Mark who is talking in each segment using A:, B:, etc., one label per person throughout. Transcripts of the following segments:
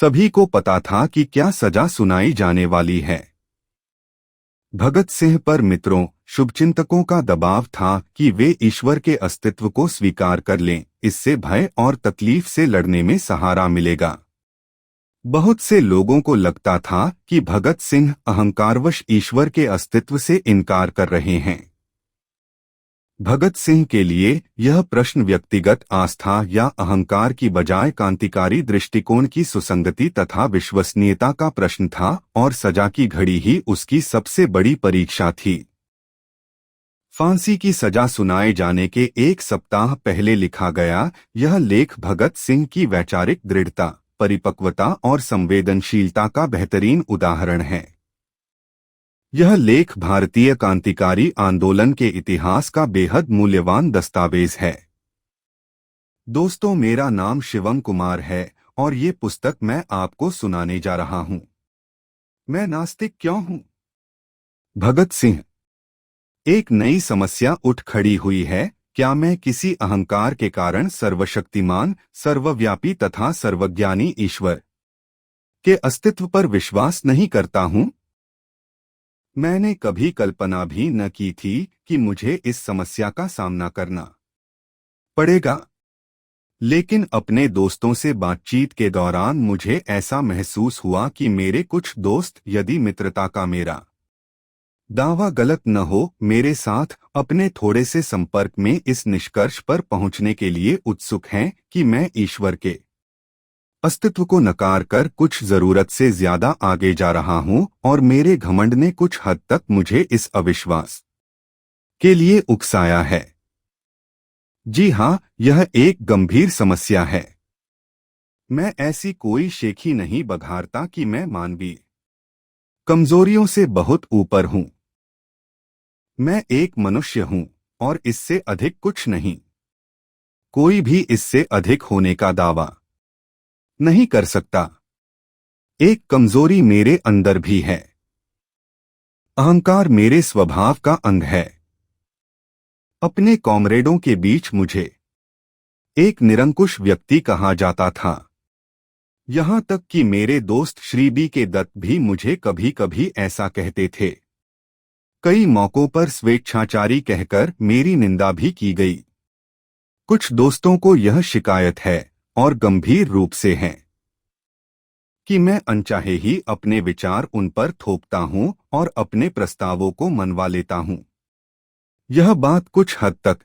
A: सभी को पता था कि क्या सजा सुनाई जाने वाली है। भगत सिंह पर मित्रों, शुभचिंतकों का दबाव था कि वे ईश्वर के अस्तित्व को स्वीकार कर लें, इससे भय और तकलीफ से लड़ने में सहारा मिलेगा। बहुत से लोगों को लगता था कि भगत सिंह अहंकारवश ईश्वर के अस्तित्व से इनकार कर रहे हैं। भगत सिंह के लिए यह प्रश्न व्यक्तिगत आस्था या अहंकार की बजाय क्रांतिकारी दृष्टिकोण की सुसंगति तथा विश्वसनीयता का प्रश्न था, और सजा की घड़ी ही उसकी सबसे बड़ी परीक्षा थी। फांसी की सजा सुनाए जाने के एक सप्ताह पहले लिखा गया यह लेख भगत सिंह की वैचारिक दृढ़ता, परिपक्वता और संवेदनशीलता का बेहतरीन उदाहरण है। यह लेख भारतीय क्रांतिकारी आंदोलन के इतिहास का बेहद मूल्यवान दस्तावेज है। दोस्तों, मेरा नाम शिवम कुमार है और ये पुस्तक मैं आपको सुनाने जा रहा हूँ। मैं नास्तिक क्यों हूँ? भगत सिंह। एक नई समस्या उठ खड़ी हुई है। क्या मैं किसी अहंकार के कारण सर्वशक्तिमान, सर्वव्यापी तथा सर्वज्ञानी ईश्वर के अस्तित्व पर विश्वास नहीं करता हूँ? मैंने कभी कल्पना भी न की थी कि मुझे इस समस्या का सामना करना पड़ेगा, लेकिन अपने दोस्तों से बातचीत के दौरान मुझे ऐसा महसूस हुआ कि मेरे कुछ दोस्त, यदि मित्रता का मेरा दावा गलत न हो, मेरे साथ अपने थोड़े से संपर्क में इस निष्कर्ष पर पहुंचने के लिए उत्सुक हैं कि मैं ईश्वर के अस्तित्व को नकार कर कुछ जरूरत से ज्यादा आगे जा रहा हूं, और मेरे घमंड ने कुछ हद तक मुझे इस अविश्वास के लिए उकसाया है। जी हाँ, यह एक गंभीर समस्या है। मैं ऐसी कोई शेखी नहीं बघारता कि मैं मानवीय कमजोरियों से बहुत ऊपर हूं। मैं एक मनुष्य हूं और इससे अधिक कुछ नहीं। कोई भी इससे अधिक होने का दावा नहीं कर सकता। एक कमजोरी मेरे अंदर भी है। अहंकार मेरे स्वभाव का अंग है। अपने कॉमरेडों के बीच मुझे एक निरंकुश व्यक्ति कहा जाता था। यहां तक कि मेरे दोस्त श्री बी के दत्त भी मुझे कभी कभी ऐसा कहते थे। कई मौकों पर स्वेच्छाचारी कहकर मेरी निंदा भी की गई। कुछ दोस्तों को यह शिकायत है, और गंभीर रूप से है, कि मैं अनचाहे ही अपने विचार उन पर थोपता हूं और अपने प्रस्तावों को मनवा लेता हूं। यह बात कुछ हद तक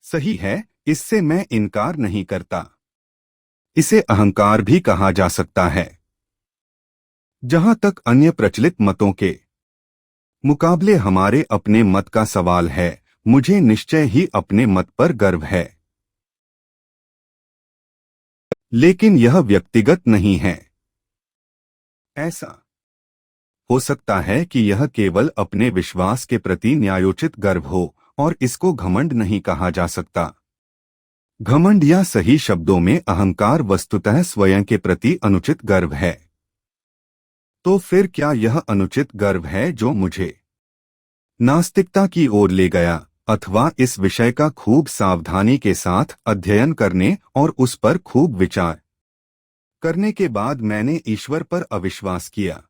A: सही है, इससे मैं इनकार नहीं करता। इसे अहंकार भी कहा जा सकता है। जहां तक अन्य प्रचलित मतों के मुकाबले हमारे अपने मत का सवाल है, मुझे निश्चय ही अपने मत पर गर्व है। लेकिन यह व्यक्तिगत नहीं है। ऐसा हो सकता है कि यह केवल अपने विश्वास के प्रति न्यायोचित गर्व हो, और इसको घमंड नहीं कहा जा सकता। घमंड, या सही शब्दों में अहंकार, वस्तुतः स्वयं के प्रति अनुचित गर्व है। तो फिर क्या यह अनुचित गर्व है जो मुझे नास्तिकता की ओर ले गया, अथवा इस विषय का खूब सावधानी के साथ अध्ययन करने और उस पर खूब विचार करने के बाद मैंने ईश्वर पर अविश्वास किया?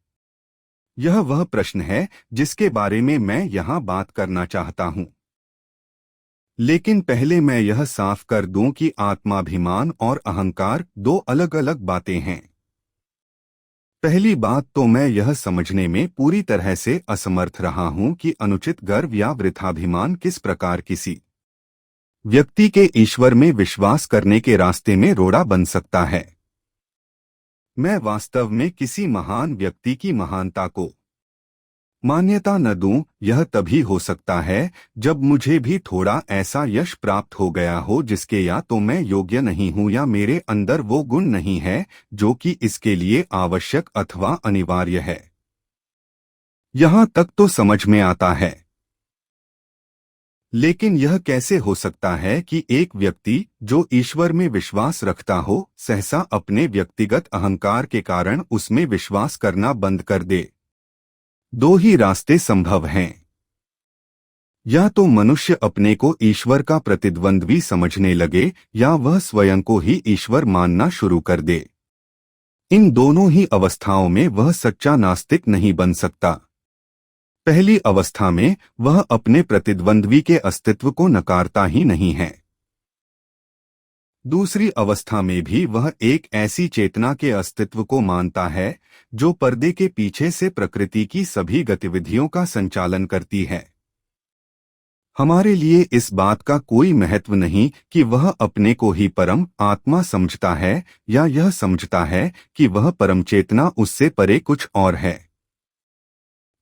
A: यह वह प्रश्न है जिसके बारे में मैं यहां बात करना चाहता हूं। लेकिन पहले मैं यह साफ कर दूं कि आत्माभिमान और अहंकार दो अलग अलग बातें हैं। पहली बात तो मैं यह समझने में पूरी तरह से असमर्थ रहा हूं कि अनुचित गर्व या वृथाभिमान किस प्रकार किसी व्यक्ति के ईश्वर में विश्वास करने के रास्ते में रोड़ा बन सकता है। मैं वास्तव में किसी महान व्यक्ति की महानता को मान्यता न दूं, यह तभी हो सकता है जब मुझे भी थोड़ा ऐसा यश प्राप्त हो गया हो जिसके या तो मैं योग्य नहीं हूं, या मेरे अंदर वो गुण नहीं है जो कि इसके लिए आवश्यक अथवा अनिवार्य है। यहां तक तो समझ में आता है। लेकिन यह कैसे हो सकता है कि एक व्यक्ति जो ईश्वर में विश्वास रखता हो, सहसा अपने व्यक्तिगत अहंकार के कारण उसमें विश्वास करना बंद कर दे? दो ही रास्ते संभव हैं। या तो मनुष्य अपने को ईश्वर का प्रतिद्वंद्वी समझने लगे, या वह स्वयं को ही ईश्वर मानना शुरू कर दे। इन दोनों ही अवस्थाओं में वह सच्चा नास्तिक नहीं बन सकता। पहली अवस्था में वह अपने प्रतिद्वंद्वी के अस्तित्व को नकारता ही नहीं है। दूसरी अवस्था में भी वह एक ऐसी चेतना के अस्तित्व को मानता है जो पर्दे के पीछे से प्रकृति की सभी गतिविधियों का संचालन करती है। हमारे लिए इस बात का कोई महत्व नहीं कि वह अपने को ही परम आत्मा समझता है या यह समझता है कि वह परम चेतना उससे परे कुछ और है।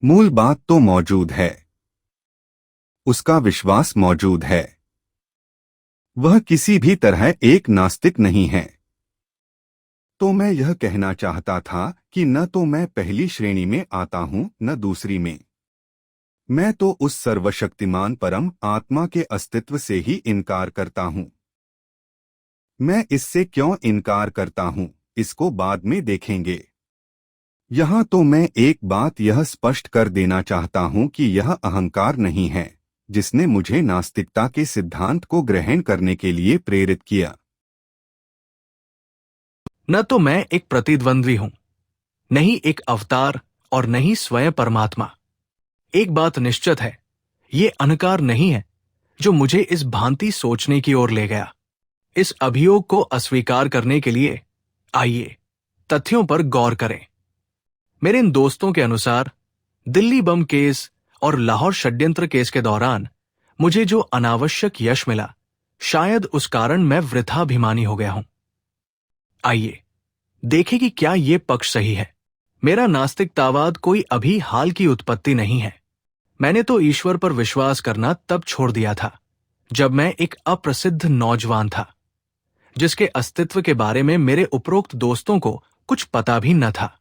A: मूल बात तो मौजूद है, उसका विश्वास मौजूद है। वह किसी भी तरह एक नास्तिक नहीं है। तो मैं यह कहना चाहता था कि न तो मैं पहली श्रेणी में आता हूं न दूसरी में। मैं तो उस सर्वशक्तिमान परम आत्मा के अस्तित्व से ही इनकार करता हूं। मैं इससे क्यों इनकार करता हूं, इसको बाद में देखेंगे। यहां तो मैं एक बात यह स्पष्ट कर देना चाहता हूं कि यह अहंकार नहीं है जिसने मुझे नास्तिकता के सिद्धांत को ग्रहण करने के लिए प्रेरित किया।
B: न तो मैं एक प्रतिद्वंद्वी हूं, नहीं एक अवतार और नहीं स्वयं परमात्मा। एक बात निश्चित है, ये अहंकार नहीं है जो मुझे इस भांति सोचने की ओर ले गया। इस अभियोग को अस्वीकार करने के लिए आइए तथ्यों पर गौर करें। मेरे इन दोस्तों के अनुसार दिल्ली बम केस और लाहौर षड्यंत्र केस के दौरान मुझे जो अनावश्यक यश मिला, शायद उस कारण मैं वृथाभिमानी हो गया हूं। आइए देखें कि क्या ये पक्ष सही है। मेरा नास्तिकतावाद कोई अभी हाल की उत्पत्ति नहीं है। मैंने तो ईश्वर पर विश्वास करना तब छोड़ दिया था जब मैं एक अप्रसिद्ध नौजवान था जिसके अस्तित्व के बारे में मेरे उपरोक्त दोस्तों को कुछ पता भी न था।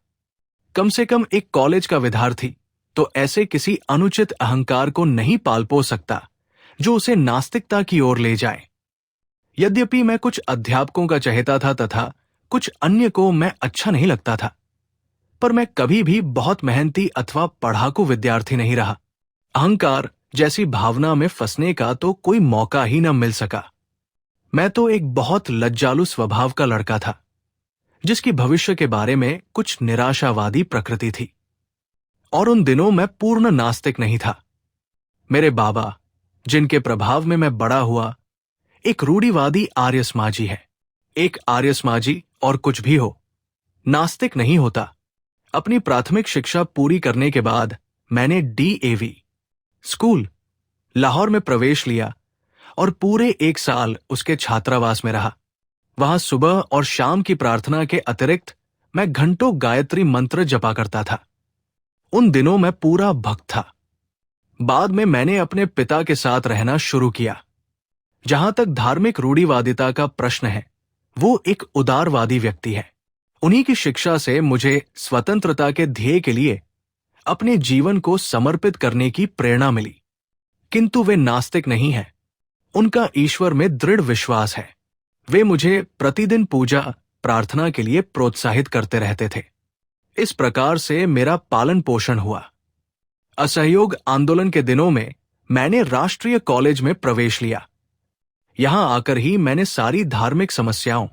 B: कम से कम एक कॉलेज का विद्यार्थी तो ऐसे किसी अनुचित अहंकार को नहीं पाल पोस सकता जो उसे नास्तिकता की ओर ले जाए। यद्यपि मैं कुछ अध्यापकों का चहेता था तथा कुछ अन्य को मैं अच्छा नहीं लगता था, पर मैं कभी भी बहुत मेहनती अथवा पढ़ाकू विद्यार्थी नहीं रहा। अहंकार जैसी भावना में फंसने का तो कोई मौका ही न मिल सका। मैं तो एक बहुत लज्जालु स्वभाव का लड़का था जिसकी भविष्य के बारे में कुछ निराशावादी प्रकृति थी। और उन दिनों मैं पूर्ण नास्तिक नहीं था। मेरे बाबा, जिनके प्रभाव में मैं बड़ा हुआ, एक रूढ़िवादी आर्य समाजी है। एक आर्य समाजी और कुछ भी हो, नास्तिक नहीं होता। अपनी प्राथमिक शिक्षा पूरी करने के बाद मैंने DAV स्कूल लाहौर में प्रवेश लिया और पूरे 1 साल उसके छात्रावास में रहा। वहां सुबह और शाम की प्रार्थना के अतिरिक्त मैं घंटों गायत्री मंत्र जपा करता था। उन दिनों मैं पूरा भक्त था। बाद में मैंने अपने पिता के साथ रहना शुरू किया। जहां तक धार्मिक रूढ़िवादिता का प्रश्न है, वो एक उदारवादी व्यक्ति है। उन्हीं की शिक्षा से मुझे स्वतंत्रता के ध्येय के लिए अपने जीवन को समर्पित करने की प्रेरणा मिली। किंतु वे नास्तिक नहीं हैं। उनका ईश्वर में दृढ़ विश्वास है। वे मुझे प्रतिदिन पूजा प्रार्थना के लिए प्रोत्साहित करते रहते थे। इस प्रकार से मेरा पालन पोषण हुआ। असहयोग आंदोलन के दिनों में मैंने राष्ट्रीय कॉलेज में प्रवेश लिया। यहां आकर ही मैंने सारी धार्मिक समस्याओं,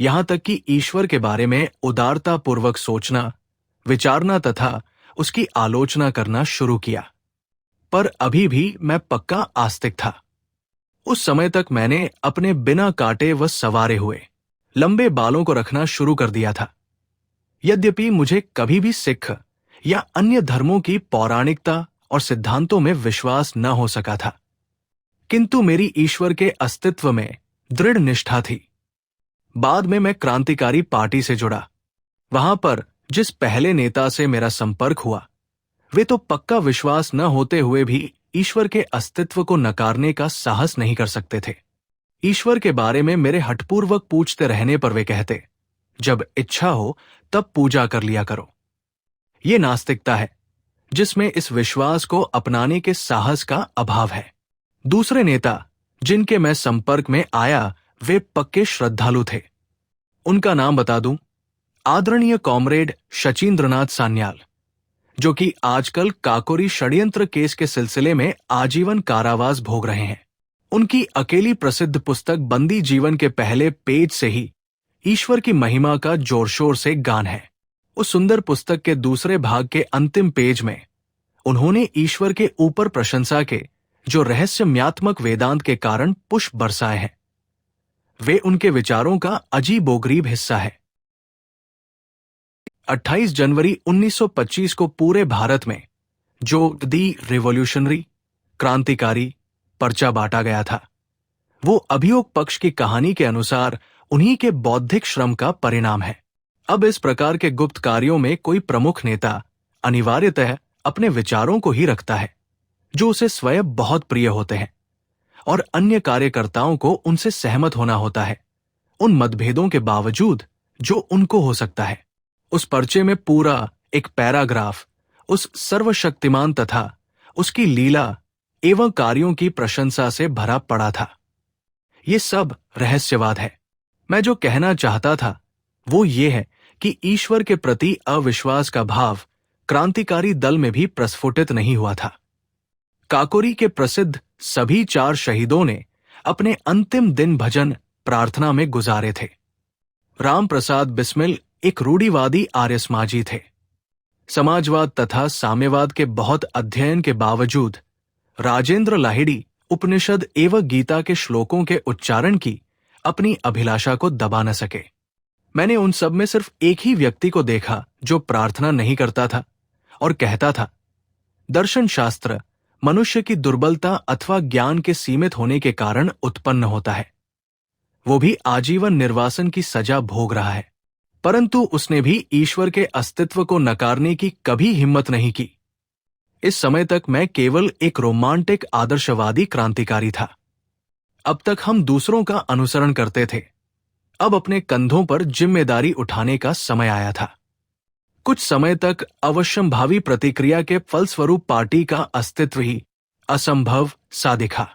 B: यहां तक कि ईश्वर के बारे में उदारतापूर्वक सोचना, विचारना तथा उसकी आलोचना करना शुरू किया। पर अभी भी मैं पक्का आस्तिक था। उस समय तक मैंने अपने बिना काटे व सवारे हुए लंबे बालों को रखना शुरू कर दिया था। यद्यपि मुझे कभी भी सिख या अन्य धर्मों की पौराणिकता और सिद्धांतों में विश्वास न हो सका था, किंतु मेरी ईश्वर के अस्तित्व में दृढ़ निष्ठा थी। बाद में मैं क्रांतिकारी पार्टी से जुड़ा। वहां पर जिस पहले नेता से मेरा संपर्क हुआ, वे तो पक्का विश्वास न होते हुए भी ईश्वर के अस्तित्व को नकारने का साहस नहीं कर सकते थे। ईश्वर के बारे में मेरे हठपूर्वक पूछते रहने पर वे कहते, जब इच्छा हो तब पूजा कर लिया करो। ये नास्तिकता है जिसमें इस विश्वास को अपनाने के साहस का अभाव है। दूसरे नेता जिनके मैं संपर्क में आया, वे पक्के श्रद्धालु थे। उनका नाम बता दूं, आदरणीय कॉमरेड शचीन्द्रनाथ सान्याल, जो कि आजकल काकोरी षड्यंत्र केस के सिलसिले में आजीवन कारावास भोग रहे हैं। उनकी अकेली प्रसिद्ध पुस्तक बंदी जीवन के पहले पेज से ही ईश्वर की महिमा का जोर शोर से गान है। उस सुंदर पुस्तक के दूसरे भाग के अंतिम पेज में उन्होंने ईश्वर के ऊपर प्रशंसा के जो रहस्यम्यात्मक वेदांत के कारण पुष्प बरसाए हैं, वे उनके विचारों का अजीबोगरीब हिस्सा है। 28 जनवरी 1925 को पूरे भारत में जो दी रिवॉल्यूशनरी क्रांतिकारी पर्चा बांटा गया था, वो अभियोग पक्ष की कहानी के अनुसार उन्हीं के बौद्धिक श्रम का परिणाम है। अब इस प्रकार के गुप्त कार्यों में कोई प्रमुख नेता अनिवार्यतः अपने विचारों को ही रखता है जो उसे स्वयं बहुत प्रिय होते हैं, और अन्य कार्यकर्ताओं को उनसे सहमत होना होता है, उन मतभेदों के बावजूद जो उनको हो सकता है। उस पर्चे में पूरा एक पैराग्राफ उस सर्वशक्तिमान तथा उसकी लीला एवं कार्यों की प्रशंसा से भरा पड़ा था। ये सब रहस्यवाद है। मैं जो कहना चाहता था वो ये है कि ईश्वर के प्रति अविश्वास का भाव क्रांतिकारी दल में भी प्रस्फुटित नहीं हुआ था। काकोरी के प्रसिद्ध सभी 4 शहीदों ने अपने अंतिम दिन भजन प्रार्थना में गुजारे थे। राम प्रसाद बिस्मिल एक रूढ़िवादी आर्य समाजी थे। समाजवाद तथा साम्यवाद के बहुत अध्ययन के बावजूद राजेंद्र लाहिड़ी उपनिषद एवं गीता के श्लोकों के उच्चारण की अपनी अभिलाषा को दबा न सके। मैंने उन सब में सिर्फ एक ही व्यक्ति को देखा जो प्रार्थना नहीं करता था और कहता था, दर्शन शास्त्र मनुष्य की दुर्बलता अथवा ज्ञान के सीमित होने के कारण उत्पन्न होता है। वो भी आजीवन निर्वासन की सजा भोग रहा है, परंतु उसने भी ईश्वर के अस्तित्व को नकारने की कभी हिम्मत नहीं की। इस समय तक मैं केवल एक रोमांटिक आदर्शवादी क्रांतिकारी था। अब तक हम दूसरों का अनुसरण करते थे, अब अपने कंधों पर जिम्मेदारी उठाने का समय आया था। कुछ समय तक अवश्यंभावी प्रतिक्रिया के फलस्वरूप पार्टी का अस्तित्व ही असंभव सा दिखा।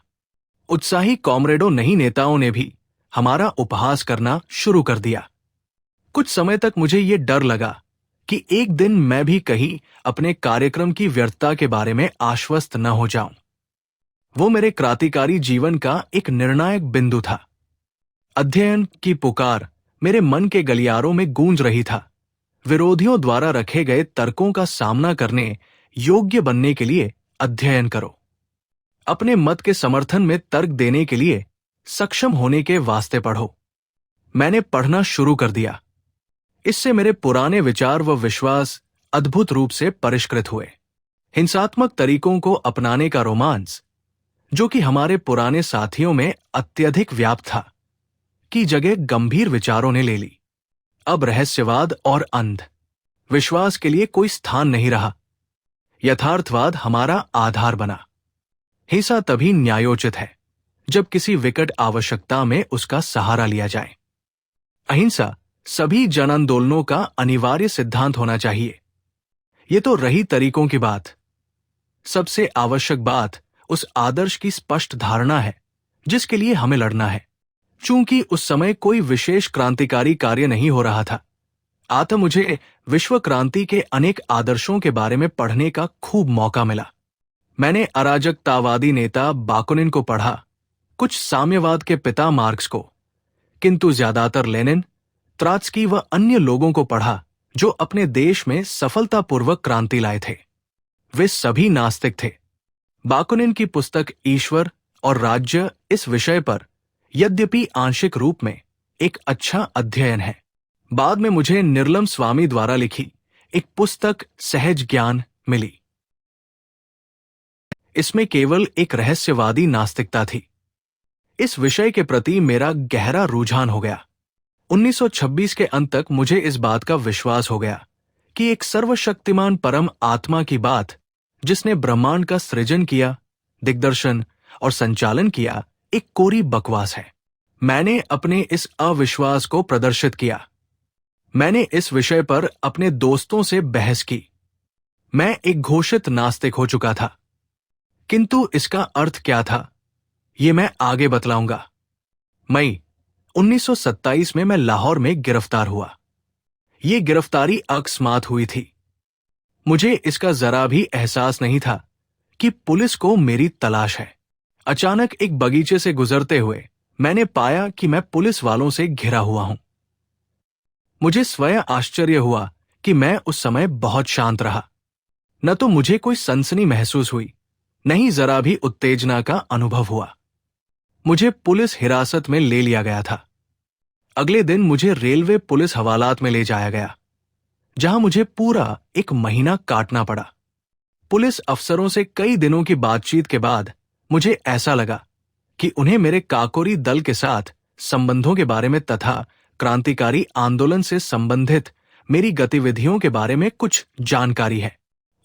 B: उत्साही कॉमरेडों नहीं नेताओं ने भी हमारा उपहास करना शुरू कर दिया। कुछ समय तक मुझे ये डर लगा कि एक दिन मैं भी कहीं अपने कार्यक्रम की व्यर्थता के बारे में आश्वस्त न हो जाऊं। वो मेरे क्रांतिकारी जीवन का एक निर्णायक बिंदु था। अध्ययन की पुकार मेरे मन के गलियारों में गूंज रही था। विरोधियों द्वारा रखे गए तर्कों का सामना करने योग्य बनने के लिए अध्ययन करो। अपने मत के समर्थन में तर्क देने के लिए सक्षम होने के वास्ते पढ़ो। मैंने पढ़ना शुरू कर दिया। इससे मेरे पुराने विचार व विश्वास अद्भुत रूप से परिष्कृत हुए। हिंसात्मक तरीकों को अपनाने का रोमांस, जो कि हमारे पुराने साथियों में अत्यधिक व्याप्त था, की जगह गंभीर विचारों ने ले ली। अब रहस्यवाद और अंध विश्वास के लिए कोई स्थान नहीं रहा। यथार्थवाद हमारा आधार बना। हिंसा तभी न्यायोचित है जब किसी विकट आवश्यकता में उसका सहारा लिया जाए। अहिंसा सभी जन आंदोलनों का अनिवार्य सिद्धांत होना चाहिए। ये तो रही तरीकों की बात। सबसे आवश्यक बात उस आदर्श की स्पष्ट धारणा है जिसके लिए हमें लड़ना है। चूंकि उस समय कोई विशेष क्रांतिकारी कार्य नहीं हो रहा था, अतः मुझे विश्व क्रांति के अनेक आदर्शों के बारे में पढ़ने का खूब मौका मिला। मैंने अराजकतावादी नेता बाकुनिन को पढ़ा, कुछ साम्यवाद के पिता मार्क्स को, किंतु ज्यादातर लेनिन, त्रोत्स्की व अन्य लोगों को पढ़ा जो अपने देश में सफलतापूर्वक क्रांति लाए थे। वे सभी नास्तिक थे। बाकुनिन की पुस्तक ईश्वर और राज्य इस विषय पर यद्यपि आंशिक रूप में एक अच्छा अध्ययन है। बाद में मुझे निर्लम स्वामी द्वारा लिखी एक पुस्तक सहज ज्ञान मिली। इसमें केवल एक रहस्यवादी नास्तिकता थी। इस विषय के प्रति मेरा गहरा रुझान हो गया। 1926 के अंत तक मुझे इस बात का विश्वास हो गया कि एक सर्वशक्तिमान परम आत्मा की बात, जिसने ब्रह्मांड का सृजन किया, दिग्दर्शन और संचालन किया, एक कोरी बकवास है। मैंने अपने इस अविश्वास को प्रदर्शित किया। मैंने इस विषय पर अपने दोस्तों से बहस की। मैं एक घोषित नास्तिक हो चुका था, किंतु इसका अर्थ क्या था ये मैं आगे बतलाऊंगा। मई 1927 में मैं लाहौर में गिरफ्तार हुआ। ये गिरफ्तारी अकस्मात हुई थी। मुझे इसका जरा भी एहसास नहीं था कि पुलिस को मेरी तलाश है। अचानक एक बगीचे से गुजरते हुए मैंने पाया कि मैं पुलिस वालों से घिरा हुआ हूं। मुझे स्वयं आश्चर्य हुआ कि मैं उस समय बहुत शांत रहा। न तो मुझे कोई सनसनी महसूस हुई, न ही जरा भी उत्तेजना का अनुभव हुआ। मुझे पुलिस हिरासत में ले लिया गया था। अगले दिन मुझे रेलवे पुलिस हवालात में ले जाया गया, जहां मुझे पूरा एक महीना काटना पड़ा। पुलिस अफसरों से कई दिनों की बातचीत के बाद मुझे ऐसा लगा कि उन्हें मेरे काकोरी दल के साथ संबंधों के बारे में तथा क्रांतिकारी आंदोलन से संबंधित मेरी गतिविधियों के बारे में कुछ जानकारी है।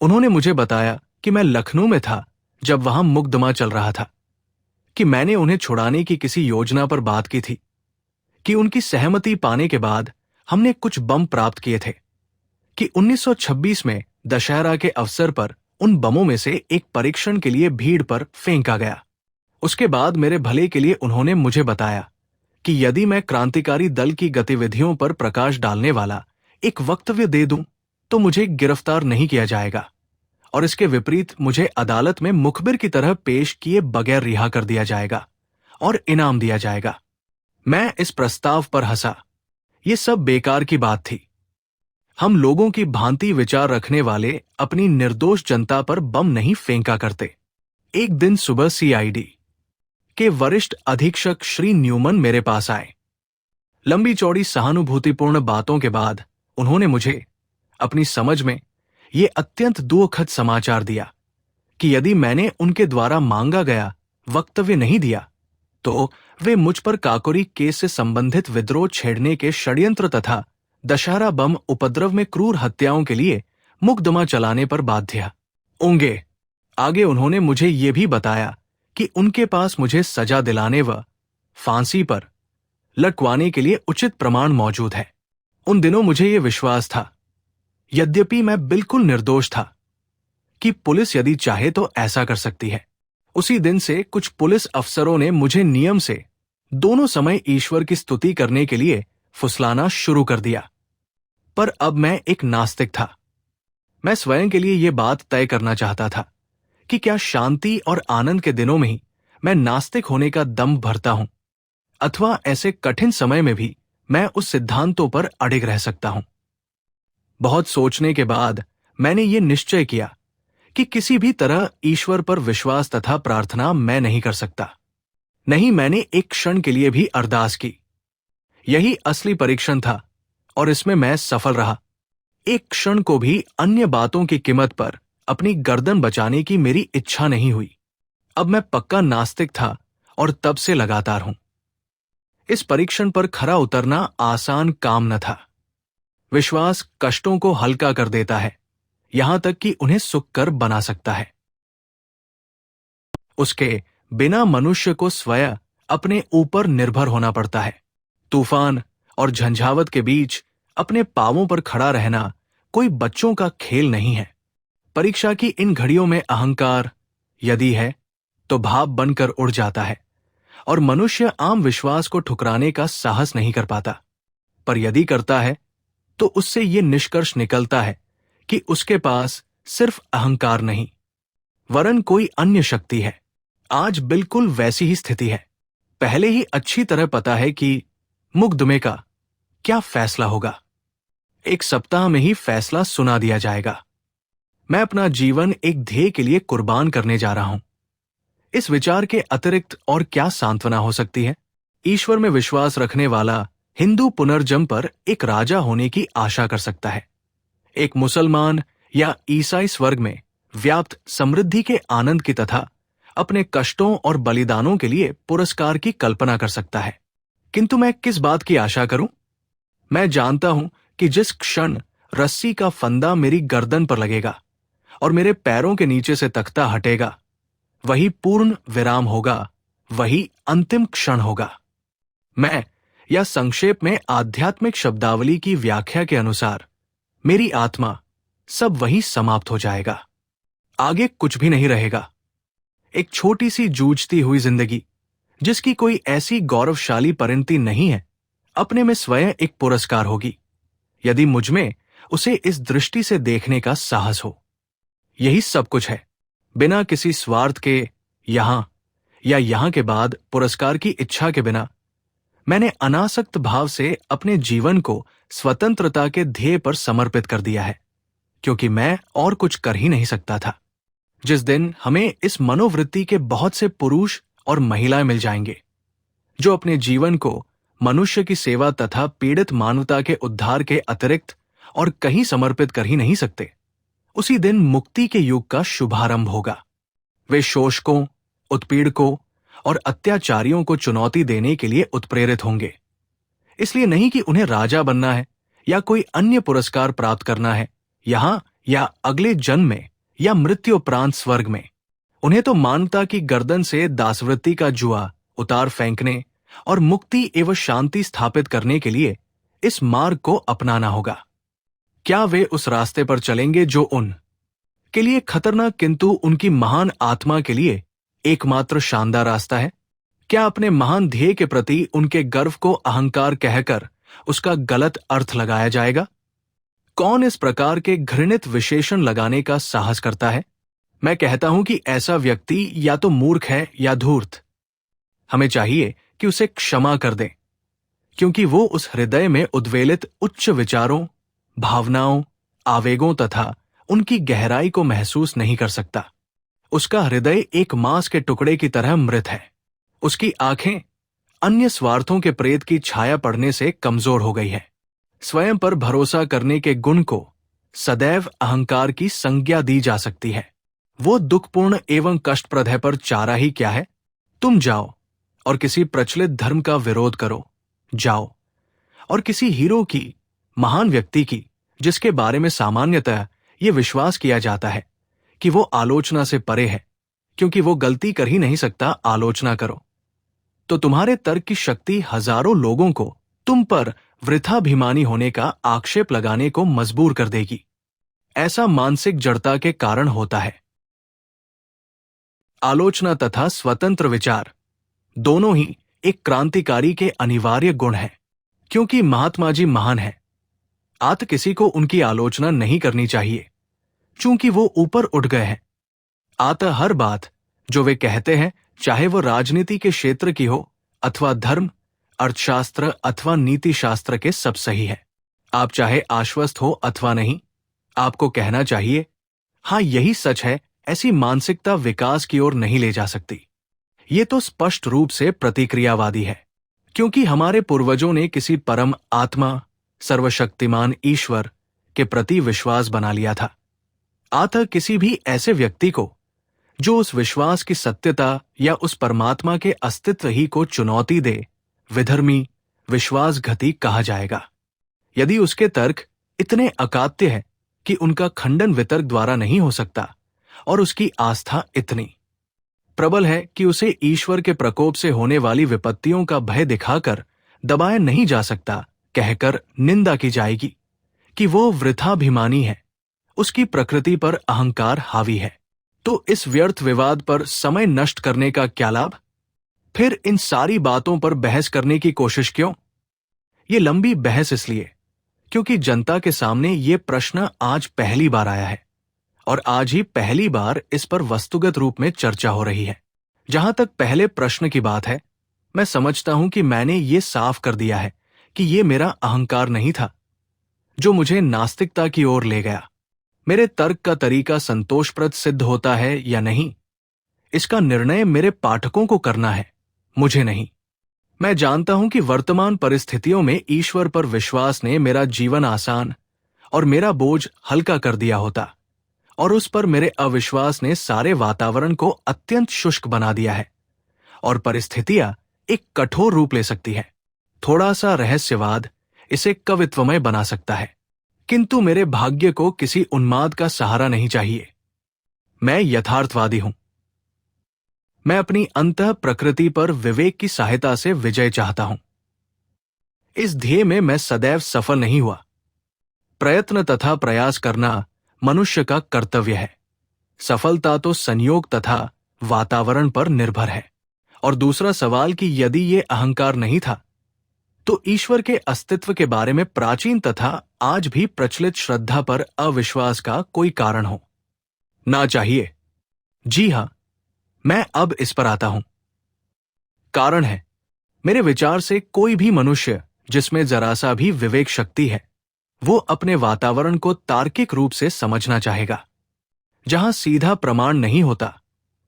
B: उन्होंने मुझे बताया कि मैं लखनऊ में था जब वहां मुकदमा चल रहा था, कि मैंने उन्हें छुड़ाने की किसी योजना पर बात की थी, कि उनकी सहमति पाने के बाद हमने कुछ बम प्राप्त किए थे, कि 1926 में दशहरा के अवसर पर उन बमों में से एक परीक्षण के लिए भीड़ पर फेंका गया। उसके बाद मेरे भले के लिए उन्होंने मुझे बताया कि यदि मैं क्रांतिकारी दल की गतिविधियों पर प्रकाश डालने वाला एक वक्तव्य दे दूं तो मुझे गिरफ्तार नहीं किया जाएगा, और इसके विपरीत मुझे अदालत में मुखबिर की तरह पेश किए बगैर रिहा कर दिया जाएगा और इनाम दिया जाएगा। मैं इस प्रस्ताव पर हंसा। ये सब बेकार की बात थी। हम लोगों की भांति विचार रखने वाले अपनी निर्दोष जनता पर बम नहीं फेंका करते। एक दिन सुबह सीआईडी के वरिष्ठ अधीक्षक श्री न्यूमन मेरे पास आए। लंबी चौड़ी सहानुभूतिपूर्ण बातों के बाद उन्होंने मुझे अपनी समझ में ये अत्यंत दुखद समाचार दिया कि यदि मैंने उनके द्वारा मांगा गया वक्तव्य नहीं दिया तो वे मुझ पर काकोरी केस से संबंधित विद्रोह छेड़ने के षड्यंत्र तथा दशहरा बम उपद्रव में क्रूर हत्याओं के लिए मुकदमा चलाने पर बाध्य होंगे। आगे उन्होंने मुझे ये भी बताया कि उनके पास मुझे सजा दिलाने व फांसी पर लटकवाने के लिए उचित प्रमाण मौजूद है। उन दिनों मुझे ये विश्वास था, यद्यपि मैं बिल्कुल निर्दोष था, कि पुलिस यदि चाहे तो ऐसा कर सकती है। उसी दिन से कुछ पुलिस अफसरों ने मुझे नियम से दोनों समय ईश्वर की स्तुति करने के लिए फुसलाना शुरू कर दिया। पर अब मैं एक नास्तिक था। मैं स्वयं के लिए यह बात तय करना चाहता था कि क्या शांति और आनंद के दिनों में ही मैं नास्तिक होने का दम भरता हूं, अथवा ऐसे कठिन समय में भी मैं उस सिद्धांतों पर अडिग रह सकता हूं। बहुत सोचने के बाद मैंने ये निश्चय किया कि किसी भी तरह ईश्वर पर विश्वास तथा प्रार्थना मैं नहीं कर सकता। नहीं, मैंने एक क्षण के लिए भी अरदास की। यही असली परीक्षण था और इसमें मैं सफल रहा। एक क्षण को भी अन्य बातों की कीमत पर अपनी गर्दन बचाने की मेरी इच्छा नहीं हुई। अब मैं पक्का नास्तिक था और तब से लगातार हूं। इस परीक्षण पर खरा उतरना आसान काम न था। विश्वास कष्टों को हल्का कर देता है, यहां तक कि उन्हें सुखकर बना सकता है। उसके बिना मनुष्य को स्वयं अपने ऊपर निर्भर होना पड़ता है। तूफान और झंझावत के बीच अपने पांवों पर खड़ा रहना कोई बच्चों का खेल नहीं है। परीक्षा की इन घड़ियों में अहंकार यदि है तो भाप बनकर उड़ जाता है और मनुष्य आम विश्वास को ठुकराने का साहस नहीं कर पाता। पर यदि करता है तो उससे ये निष्कर्ष निकलता है कि उसके पास सिर्फ अहंकार नहीं वरन कोई अन्य शक्ति है। आज बिल्कुल वैसी ही स्थिति है। पहले ही अच्छी तरह पता है कि मुकदमे का क्या फैसला होगा। एक सप्ताह में ही फैसला सुना दिया जाएगा। मैं अपना जीवन एक ध्येय के लिए कुर्बान करने जा रहा हूं। इस विचार के अतिरिक्त और क्या सांत्वना हो सकती है? ईश्वर में विश्वास रखने वाला हिंदू पुनर्जन्म पर एक राजा होने की आशा कर सकता है। एक मुसलमान या ईसाई स्वर्ग में व्याप्त समृद्धि के आनंद की तथा अपने कष्टों और बलिदानों के लिए पुरस्कार की कल्पना कर सकता है। किंतु मैं किस बात की आशा करूं? मैं जानता हूं कि जिस क्षण रस्सी का फंदा मेरी गर्दन पर लगेगा और मेरे पैरों के नीचे से तख्ता हटेगा, वही पूर्ण विराम होगा, वही अंतिम क्षण होगा। मैं या संक्षेप में आध्यात्मिक शब्दावली की व्याख्या के अनुसार मेरी आत्मा सब वही समाप्त हो जाएगा। आगे कुछ भी नहीं रहेगा। एक छोटी सी जूझती हुई जिंदगी जिसकी कोई ऐसी गौरवशाली परिणति नहीं है, अपने में स्वयं एक पुरस्कार होगी, यदि मुझमें उसे इस दृष्टि से देखने का साहस हो। यही सब कुछ है। बिना किसी स्वार्थ के यहां या यहां के बाद पुरस्कार की इच्छा के बिना मैंने अनासक्त भाव से अपने जीवन को स्वतंत्रता के ध्येय पर समर्पित कर दिया है, क्योंकि मैं और कुछ कर ही नहीं सकता था। जिस दिन हमें इस मनोवृत्ति के बहुत से पुरुष और महिलाएं मिल जाएंगे जो अपने जीवन को मनुष्य की सेवा तथा पीड़ित मानवता के उद्धार के अतिरिक्त और कहीं समर्पित कर ही नहीं सकते, उसी दिन मुक्ति के युग का शुभारंभ होगा। वे शोषकों, उत्पीड़कों और अत्याचारियों को चुनौती देने के लिए उत्प्रेरित होंगे। इसलिए नहीं कि उन्हें राजा बनना है या कोई अन्य पुरस्कार प्राप्त करना है, यहां या अगले जन्म में या मृत्युपरांत स्वर्ग में। उन्हें तो मानवता की गर्दन से दासवृत्ति का जुआ उतार फेंकने और मुक्ति एवं शांति स्थापित करने के लिए इस मार्ग को अपनाना होगा। क्या वे उस रास्ते पर चलेंगे जो उन के लिए खतरनाक किंतु उनकी महान आत्मा के लिए एकमात्र शानदार रास्ता है? क्या अपने महान ध्येय के प्रति उनके गर्व को अहंकार कहकर उसका गलत अर्थ लगाया जाएगा? कौन इस प्रकार के घृणित विशेषण लगाने का साहस करता है? मैं कहता हूं कि ऐसा व्यक्ति या तो मूर्ख है या धूर्त। हमें चाहिए कि उसे क्षमा कर दें, क्योंकि वो उस हृदय में उद्वेलित उच्च विचारों, भावनाओं, आवेगों तथा उनकी गहराई को महसूस नहीं कर सकता। उसका हृदय एक मांस के टुकड़े की तरह मृत है। उसकी आंखें अन्य स्वार्थों के प्रेत की छाया पड़ने से कमजोर हो गई है। स्वयं पर भरोसा करने के गुण को सदैव अहंकार की संज्ञा दी जा सकती है। वो दुखपूर्ण एवं कष्टप्रद है, पर चारा ही क्या है? तुम जाओ और किसी प्रचलित धर्म का विरोध करो। जाओ और किसी हीरो की, महान व्यक्ति की, जिसके बारे में सामान्यतः ये विश्वास किया जाता है कि वो आलोचना से परे है, क्योंकि वो गलती कर ही नहीं सकता, आलोचना करो। तो तुम्हारे तर्क की शक्ति हजारों लोगों को तुम पर वृथाभिमानी होने का आक्षेप लगाने को मजबूर कर देगी। ऐसा मानसिक जड़ता के कारण होता है। आलोचना तथा स्वतंत्र विचार दोनों ही एक क्रांतिकारी के अनिवार्य गुण हैं, क्योंकि महात्मा जी महान हैं। आत किसी को उनकी आलोचना नहीं करनी चाहिए, चूंकि वो ऊपर उठ गए हैं। आत हर बात जो वे कहते हैं, चाहे वो राजनीति के क्षेत्र की हो अथवा धर्म, अर्थशास्त्र अथवा नीति शास्त्र के, सब सही है। आप चाहे आश्वस्त हो अथवा नहीं, आपको कहना चाहिए, हाँ यही सच है। ऐसी मानसिकता विकास की ओर नहीं ले जा सकती। ये तो स्पष्ट रूप से प्रतिक्रियावादी है, क्योंकि हमारे पूर्वजों ने किसी परम आत्मा, सर्वशक्तिमान ईश्वर के प्रति विश्वास बना लिया था। अतः किसी भी ऐसे व्यक्ति को जो उस विश्वास की सत्यता या उस परमात्मा के अस्तित्व ही को चुनौती दे, विधर्मी, विश्वासघाती कहा जाएगा। यदि उसके तर्क इतने अकात्य है कि उनका खंडन वितर्क द्वारा नहीं हो सकता, और उसकी आस्था इतनी प्रबल है कि उसे ईश्वर के प्रकोप से होने वाली विपत्तियों का भय दिखाकर दबाया नहीं जा सकता, कहकर निंदा की जाएगी कि वो वृथाभिमानी है, उसकी प्रकृति पर अहंकार हावी है। तो इस व्यर्थ विवाद पर समय नष्ट करने का क्या लाभ? फिर इन सारी बातों पर बहस करने की कोशिश क्यों? ये लंबी बहस इसलिए क्योंकि जनता के सामने ये प्रश्न आज पहली बार आया है, और आज ही पहली बार इस पर वस्तुगत रूप में चर्चा हो रही है। जहां तक पहले प्रश्न की बात है, मैं समझता हूं कि मैंने ये साफ कर दिया है कि ये मेरा अहंकार नहीं था जो मुझे नास्तिकता की ओर ले गया। मेरे तर्क का तरीका संतोषप्रद सिद्ध होता है या नहीं, इसका निर्णय मेरे पाठकों को करना है, मुझे नहीं। मैं जानता हूं कि वर्तमान परिस्थितियों में ईश्वर पर विश्वास ने मेरा जीवन आसान और मेरा बोझ हल्का कर दिया होता, और उस पर मेरे अविश्वास ने सारे वातावरण को अत्यंत शुष्क बना दिया है, और परिस्थितियां एक कठोर रूप ले सकती है। थोड़ा सा रहस्यवाद इसे कवित्वमय बना सकता है, किंतु मेरे भाग्य को किसी उन्माद का सहारा नहीं चाहिए। मैं यथार्थवादी हूं। मैं अपनी अंतः प्रकृति पर विवेक की सहायता से विजय चाहता हूं। इस ध्येय में मैं सदैव सफल नहीं हुआ। प्रयत्न तथा प्रयास करना मनुष्य का कर्तव्य है। सफलता तो संयोग तथा वातावरण पर निर्भर है। और दूसरा सवाल कि यदि ये अहंकार नहीं था, तो ईश्वर के अस्तित्व के बारे में प्राचीन तथा आज भी प्रचलित श्रद्धा पर अविश्वास का कोई कारण हो? ना चाहिए। जी हां, मैं अब इस पर आता हूं। कारण है, मेरे विचार से कोई भी मनुष्य जिसमें जरा सा भी विवेक शक्ति है, वो अपने वातावरण को तार्किक रूप से समझना चाहेगा। जहां सीधा प्रमाण नहीं होता,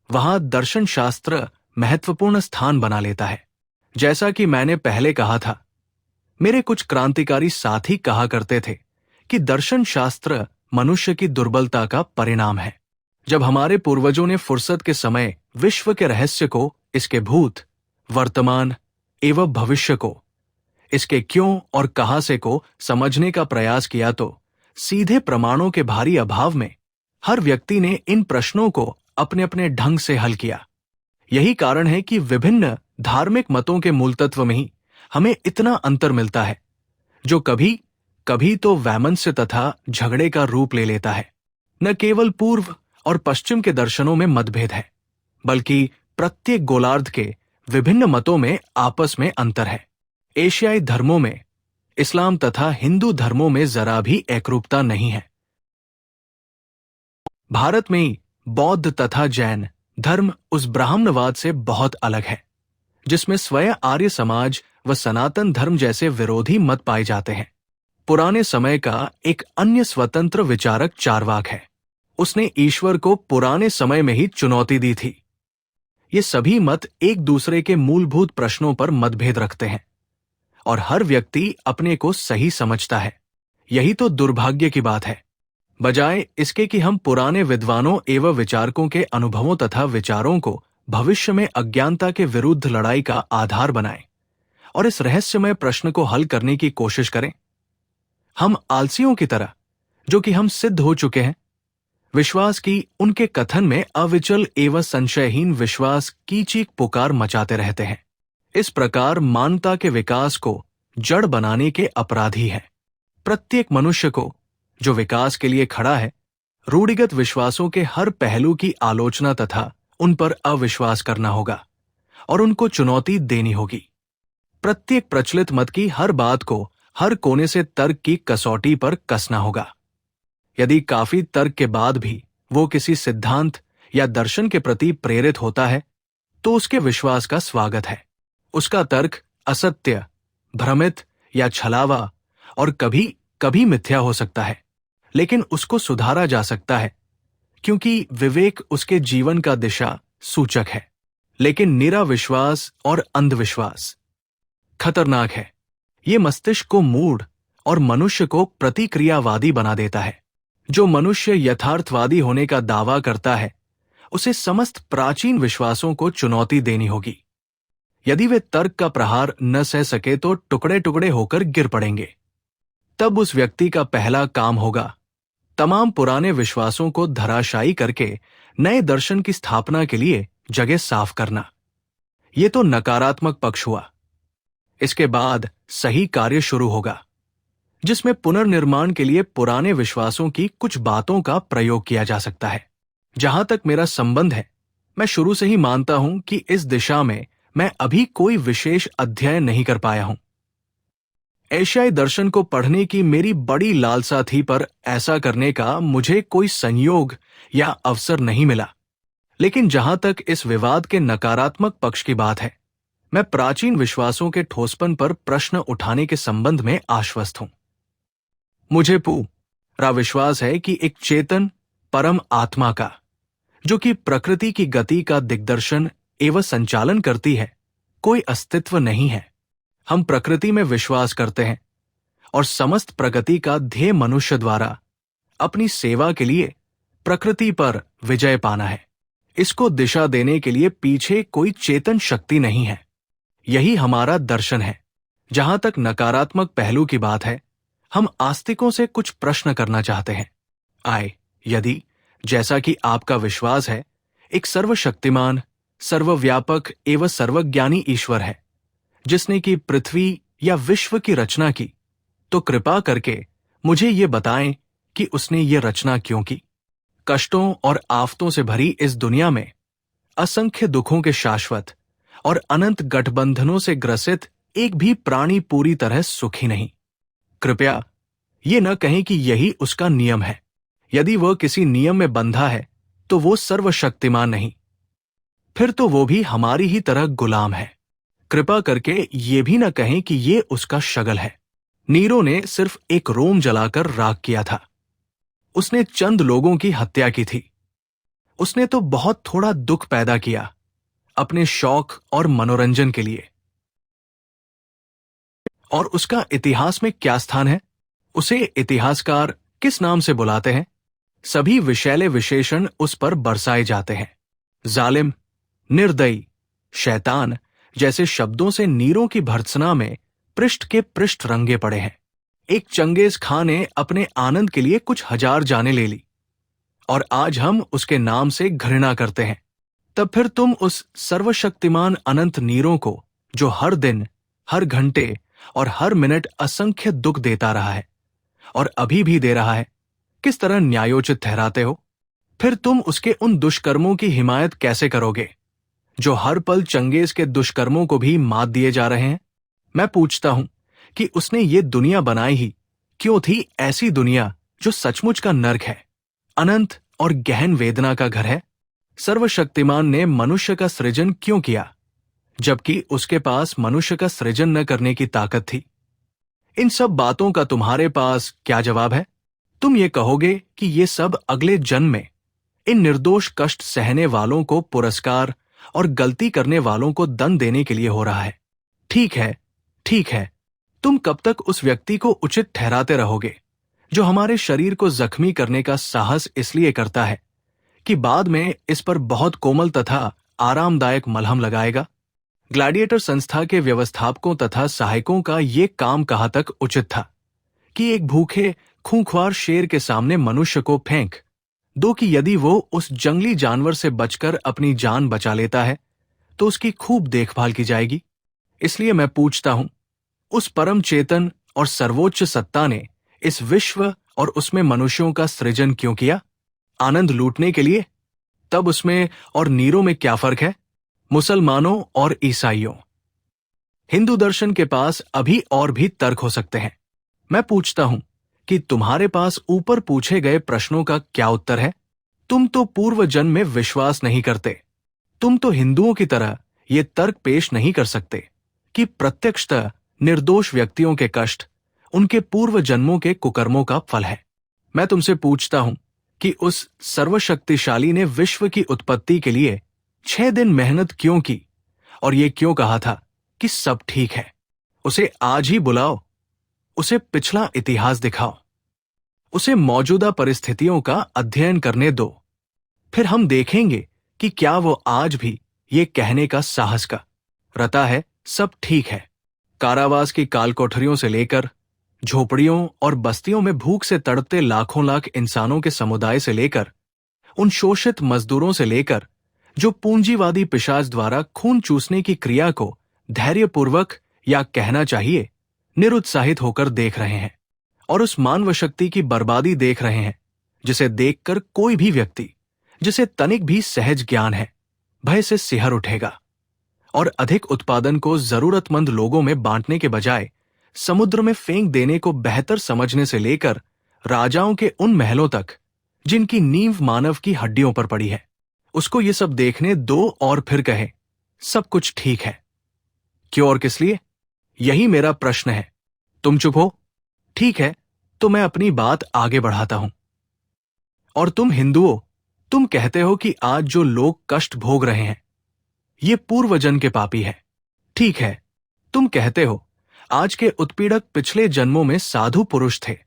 B: वहां दर्शन शास्त्र महत्वपूर्ण स्थान बना लेता है। जैसा कि मैंने पहले कहा था, मेरे कुछ क्रांतिकारी साथी कहा करते थे कि दर्शन शास्त्र मनुष्य की दुर्बलता का परिणाम है। जब हमारे पूर्वजों ने फुर्सत के समय विश्व के रहस्य को, इसके भूत, वर्तमान एवं भविष्य को, इसके क्यों और कहां से को समझने का प्रयास किया, तो सीधे प्रमाणों के भारी अभाव में हर व्यक्ति ने इन प्रश्नों को अपने अपने ढंग से हल किया। यही कारण है कि विभिन्न धार्मिक मतों के मूलतत्व में ही हमें इतना अंतर मिलता है, जो कभी कभी तो वैमनस्य तथा झगड़े का रूप ले लेता है। न केवल पूर्व और पश्चिम के दर्शनों में मतभेद है, बल्कि प्रत्येक गोलार्ध के विभिन्न मतों में आपस में अंतर है। एशियाई धर्मों में, इस्लाम तथा हिंदू धर्मों में जरा भी एकरूपता नहीं है। भारत में ही बौद्ध तथा जैन धर्म उस ब्राह्मणवाद से बहुत अलग है, जिसमें स्वयं आर्य समाज व सनातन धर्म जैसे विरोधी मत पाए जाते हैं। पुराने समय का एक अन्य स्वतंत्र विचारक चार्वाक है। उसने ईश्वर को पुराने समय में ही चुनौती दी थी। ये सभी मत एक दूसरे के मूलभूत प्रश्नों पर मतभेद रखते हैं और हर व्यक्ति अपने को सही समझता है। यही तो दुर्भाग्य की बात है। बजाय इसके कि हम पुराने विद्वानों एवं विचारकों के अनुभवों तथा विचारों को भविष्य में अज्ञानता के विरुद्ध लड़ाई का आधार बनाएं और इस रहस्यमय प्रश्न को हल करने की कोशिश करें, हम आलसियों की तरह, जो कि हम सिद्ध हो चुके हैं, विश्वास की उनके कथन में अविचल एवं संशयहीन विश्वास की चीख पुकार मचाते रहते हैं। इस प्रकार मानवता के विकास को जड़ बनाने के अपराधी हैं। प्रत्येक मनुष्य को, जो विकास के लिए खड़ा है, रूढ़िगत विश्वासों के हर पहलू की आलोचना तथा उन पर अविश्वास करना होगा और उनको चुनौती देनी होगी। प्रत्येक प्रचलित मत की हर बात को हर कोने से तर्क की कसौटी पर कसना होगा। यदि काफी तर्क के बाद भी वो किसी सिद्धांत या दर्शन के प्रति प्रेरित होता है, तो उसके विश्वास का स्वागत है। उसका तर्क असत्य, भ्रमित या छलावा और कभी कभी मिथ्या हो सकता है, लेकिन उसको सुधारा जा सकता है, क्योंकि विवेक उसके जीवन का दिशा सूचक है। लेकिन निरा विश्वास और अंधविश्वास खतरनाक है। ये मस्तिष्क को मूढ़ और मनुष्य को प्रतिक्रियावादी बना देता है। जो मनुष्य यथार्थवादी होने का दावा करता है, उसे समस्त प्राचीन विश्वासों को चुनौती देनी होगी। यदि वे तर्क का प्रहार न सह सके तो टुकड़े टुकड़े होकर गिर पड़ेंगे। तब उस व्यक्ति का पहला काम होगा तमाम पुराने विश्वासों को धराशायी करके नए दर्शन की स्थापना के लिए जगह साफ करना। ये तो नकारात्मक पक्ष हुआ। इसके बाद सही कार्य शुरू होगा, जिसमें पुनर्निर्माण के लिए पुराने विश्वासों की कुछ बातों का प्रयोग किया जा सकता है। जहां तक मेरा संबंध है, मैं शुरू से ही मानता हूं कि इस दिशा में मैं अभी कोई विशेष अध्ययन नहीं कर पाया हूं। एशियाई दर्शन को पढ़ने की मेरी बड़ी लालसा थी, पर ऐसा करने का मुझे कोई संयोग या अवसर नहीं मिला। लेकिन जहां तक इस विवाद के नकारात्मक पक्ष की बात है, मैं प्राचीन विश्वासों के ठोसपन पर प्रश्न उठाने के संबंध में आश्वस्त हूं। मुझे पूरा विश्वास है कि एक चेतन परम आत्मा का, जो कि प्रकृति की गति का दिग्दर्शन एवं संचालन करती है, कोई अस्तित्व नहीं है। हम प्रकृति में विश्वास करते हैं और समस्त प्रगति का ध्येय मनुष्य द्वारा अपनी सेवा के लिए प्रकृति पर विजय पाना है। इसको दिशा देने के लिए पीछे कोई चेतन शक्ति नहीं है। यही हमारा दर्शन है। जहां तक नकारात्मक पहलू की बात है, हम आस्तिकों से कुछ प्रश्न करना चाहते हैं। यदि, जैसा कि आपका विश्वास है, एक सर्वशक्तिमान, सर्वव्यापक एवं सर्वज्ञानी ईश्वर है, जिसने कि पृथ्वी या विश्व की रचना की, तो कृपा करके मुझे ये बताएं कि उसने ये रचना क्यों की। कष्टों और आफतों से भरी इस दुनिया में असंख्य दुखों के शाश्वत और अनंत गठबंधनों से ग्रसित एक भी प्राणी पूरी तरह सुखी नहीं। कृपया ये न कहें कि यही उसका नियम है। यदि वह किसी नियम में बंधा है, तो वो सर्वशक्तिमान नहीं, फिर तो वो भी हमारी ही तरह गुलाम है। कृपा करके ये भी न कहें कि ये उसका शगल है। नीरो ने सिर्फ एक रोम जलाकर राख किया था। उसने चंद लोगों की हत्या की थी। उसने तो बहुत थोड़ा दुख पैदा किया अपने शौक और मनोरंजन के लिए। और उसका इतिहास में क्या स्थान है? उसे इतिहासकार किस नाम से बुलाते हैं? सभी विषैले विशेषण उस पर बरसाए जाते हैं। जालिम, निर्दयी, शैतान जैसे शब्दों से नीरो की भर्त्सना में पृष्ठ के पृष्ठ रंगे पड़े हैं। एक चंगेज खां ने अपने आनंद के लिए कुछ हजार जानें ले ली और आज हम उसके नाम से घृणा करते हैं। तब फिर तुम उस सर्वशक्तिमान अनंत नीरो को, जो हर दिन, हर घंटे और हर मिनट असंख्य दुख देता रहा है और अभी भी दे रहा है, किस तरह न्यायोचित ठहराते हो? फिर तुम उसके उन दुष्कर्मों की हिमायत कैसे करोगे जो हर पल चंगेज के दुष्कर्मों को भी मात दिए जा रहे हैं? मैं पूछता हूं कि उसने ये दुनिया बनाई ही क्यों थी, ऐसी दुनिया जो सचमुच का नर्क है, अनंत और गहन वेदना का घर है? सर्वशक्तिमान ने मनुष्य का सृजन क्यों किया जबकि उसके पास मनुष्य का सृजन न करने की ताकत थी? इन सब बातों का तुम्हारे पास क्या जवाब है? तुम ये कहोगे कि ये सब अगले जन्म में इन निर्दोष कष्ट सहने वालों को पुरस्कार और गलती करने वालों को दंड देने के लिए हो रहा है। ठीक है, ठीक है, तुम कब तक उस व्यक्ति को उचित ठहराते रहोगे जो हमारे शरीर को जख्मी करने का साहस इसलिए करता है कि बाद में इस पर बहुत कोमल तथा आरामदायक मलहम लगाएगा? ग्लैडिएटर संस्था के व्यवस्थापकों तथा सहायकों का ये काम कहाँ तक उचित था कि एक भूखे खूंखार शेर के सामने मनुष्य को फेंक दो कि यदि वो उस जंगली जानवर से बचकर अपनी जान बचा लेता है तो उसकी खूब देखभाल की जाएगी। इसलिए मैं पूछता हूं, उस परम चेतन और सर्वोच्च सत्ता ने इस विश्व और उसमें मनुष्यों का सृजन क्यों किया? आनंद लूटने के लिए? तब उसमें और नीरो में क्या फर्क है? मुसलमानों और ईसाइयों, हिंदू दर्शन के पास अभी और भी तर्क हो सकते हैं। मैं पूछता हूं कि तुम्हारे पास ऊपर पूछे गए प्रश्नों का क्या उत्तर है? तुम तो पूर्व जन्म में विश्वास नहीं करते। तुम तो हिंदुओं की तरह ये तर्क पेश नहीं कर सकते कि प्रत्यक्षतः निर्दोष व्यक्तियों के कष्ट उनके पूर्व जन्मों के कुकर्मों का फल है। मैं तुमसे पूछता हूं कि उस सर्वशक्तिशाली ने विश्व की उत्पत्ति के लिए 6 दिन मेहनत क्यों की और ये क्यों कहा था कि सब ठीक है? उसे आज ही बुलाओ, उसे पिछला इतिहास दिखाओ, उसे मौजूदा परिस्थितियों का अध्ययन करने दो। फिर हम देखेंगे कि क्या वो आज भी ये कहने का साहस का रता है सब ठीक है। कारावास की काल कोठरियों से लेकर झोपड़ियों और बस्तियों में भूख से तड़पते लाखों लाख इंसानों के समुदाय से लेकर उन शोषित मजदूरों से लेकर जो पूंजीवादी पिशाच द्वारा खून चूसने की क्रिया को धैर्यपूर्वक या कहना चाहिए निरुत्साहित होकर देख रहे हैं और उस मानव शक्ति की बर्बादी देख रहे हैं जिसे देखकर कोई भी व्यक्ति जिसे तनिक भी सहज ज्ञान है भय से सिहर उठेगा और अधिक उत्पादन को जरूरतमंद लोगों में बांटने के बजाय समुद्र में फेंक देने को बेहतर समझने से लेकर राजाओं के उन महलों तक जिनकी नींव मानव की हड्डियों पर पड़ी है, उसको ये सब देखने दो और फिर कहे सब कुछ ठीक है। क्यों और किस लिए? यही मेरा प्रश्न है। तुम चुप हो? ठीक है, तो मैं अपनी बात आगे बढ़ाता हूं। और तुम हिंदुओं, तुम कहते हो कि आज जो लोग कष्ट भोग रहे हैं ये पूर्वजन्म के पापी है। ठीक है, तुम कहते हो आज के उत्पीड़क पिछले जन्मों में साधु पुरुष थे,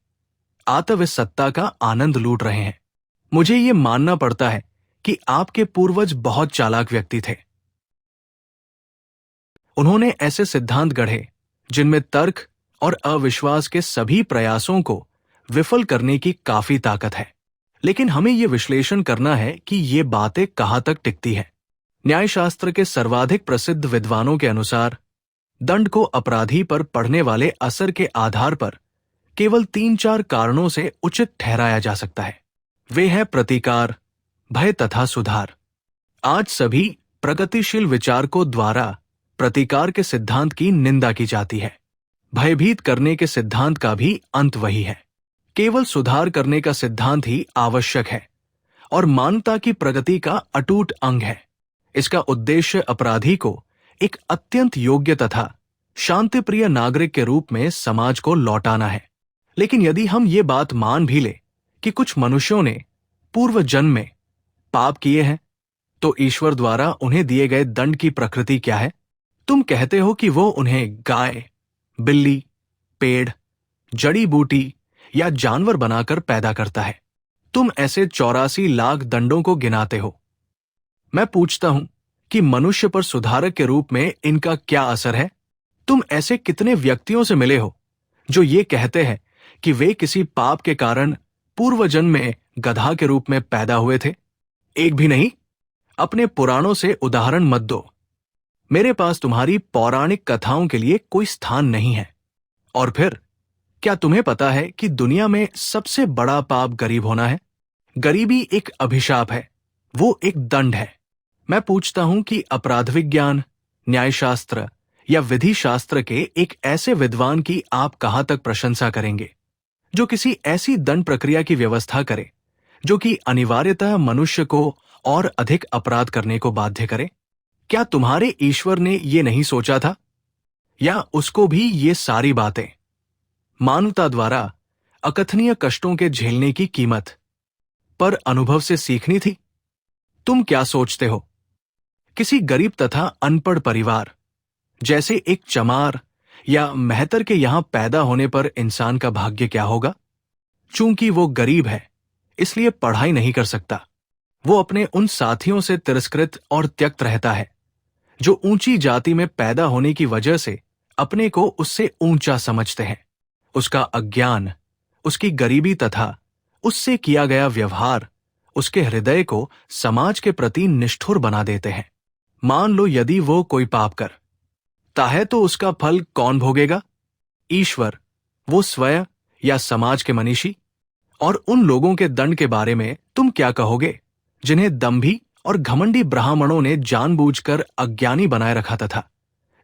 B: आत्मविसत्ता का आनंद लूट रहे हैं। मुझे ये मानना पड़ता है कि आपके पूर्वज बहुत चालाक व्यक्ति थे। उन्होंने ऐसे सिद्धांत गढ़े जिनमें तर्क और अविश्वास के सभी प्रयासों को विफल करने की काफी ताकत है। लेकिन हमें यह विश्लेषण करना है कि ये बातें कहां तक टिकती है। न्यायशास्त्र के सर्वाधिक प्रसिद्ध विद्वानों के अनुसार दंड को अपराधी पर पड़ने वाले असर के आधार पर केवल 3-4 कारणों से उचित ठहराया जा सकता है। वे हैं प्रतिकार, भय तथा सुधार। आज सभी प्रगतिशील विचारकों द्वारा प्रतिकार के सिद्धांत की निंदा की जाती है। भयभीत करने के सिद्धांत का भी अंत वही है। केवल सुधार करने का सिद्धांत ही आवश्यक है और मानवता की प्रगति का अटूट अंग है। इसका उद्देश्य अपराधी को एक अत्यंत योग्य तथा शांतिप्रिय नागरिक के रूप में समाज को लौटाना है। लेकिन यदि हम ये बात मान भी ले कि कुछ मनुष्यों ने पूर्व जन्म में पाप किए हैं, तो ईश्वर द्वारा उन्हें दिए गए दंड की प्रकृति क्या है? तुम कहते हो कि वो उन्हें गाय, बिल्ली, पेड़, जड़ी बूटी या जानवर बनाकर पैदा करता है। तुम ऐसे 84 लाख दंडों को गिनाते हो। मैं पूछता हूं कि मनुष्य पर सुधारक के रूप में इनका क्या असर है? तुम ऐसे कितने व्यक्तियों से मिले हो जो ये कहते हैं कि वे किसी पाप के कारण पूर्व जन्म में गधा के रूप में पैदा हुए थे? एक भी नहीं। अपने पुराणों से उदाहरण मत दो। मेरे पास तुम्हारी पौराणिक कथाओं के लिए कोई स्थान नहीं है। और फिर क्या तुम्हें पता है कि दुनिया में सबसे बड़ा पाप गरीब होना है? गरीबी एक अभिशाप है, वो एक दंड है। मैं पूछता हूं कि अपराध विज्ञान, न्यायशास्त्र या विधि शास्त्र के एक ऐसे विद्वान की आप कहां तक प्रशंसा करेंगे जो किसी ऐसी दंड प्रक्रिया की व्यवस्था करे जो कि अनिवार्यतः मनुष्य को और अधिक अपराध करने को बाध्य करे? क्या तुम्हारे ईश्वर ने ये नहीं सोचा था? या उसको भी ये सारी बातें मानवता द्वारा अकथनीय कष्टों के झेलने की कीमत पर अनुभव से सीखनी थी? तुम क्या सोचते हो? किसी गरीब तथा अनपढ़ परिवार जैसे एक चमार या मेहतर के यहां पैदा होने पर इंसान का भाग्य क्या होगा? चूंकि वो गरीब है, इसलिए पढ़ाई नहीं कर सकता। वो अपने उन साथियों से तिरस्कृत और त्यक्त रहता है जो ऊंची जाति में पैदा होने की वजह से अपने को उससे ऊंचा समझते हैं। उसका अज्ञान, उसकी गरीबी तथा उससे किया गया व्यवहार उसके हृदय को समाज के प्रति निष्ठुर बना देते हैं। मान लो यदि वो कोई पाप करता है तो उसका फल कौन भोगेगा? ईश्वर, वो स्वयं या समाज के मनीषी? और उन लोगों के दंड के बारे में तुम क्या कहोगे जिन्हें दंभी और घमंडी ब्राह्मणों ने जानबूझकर अज्ञानी बनाए रखा था,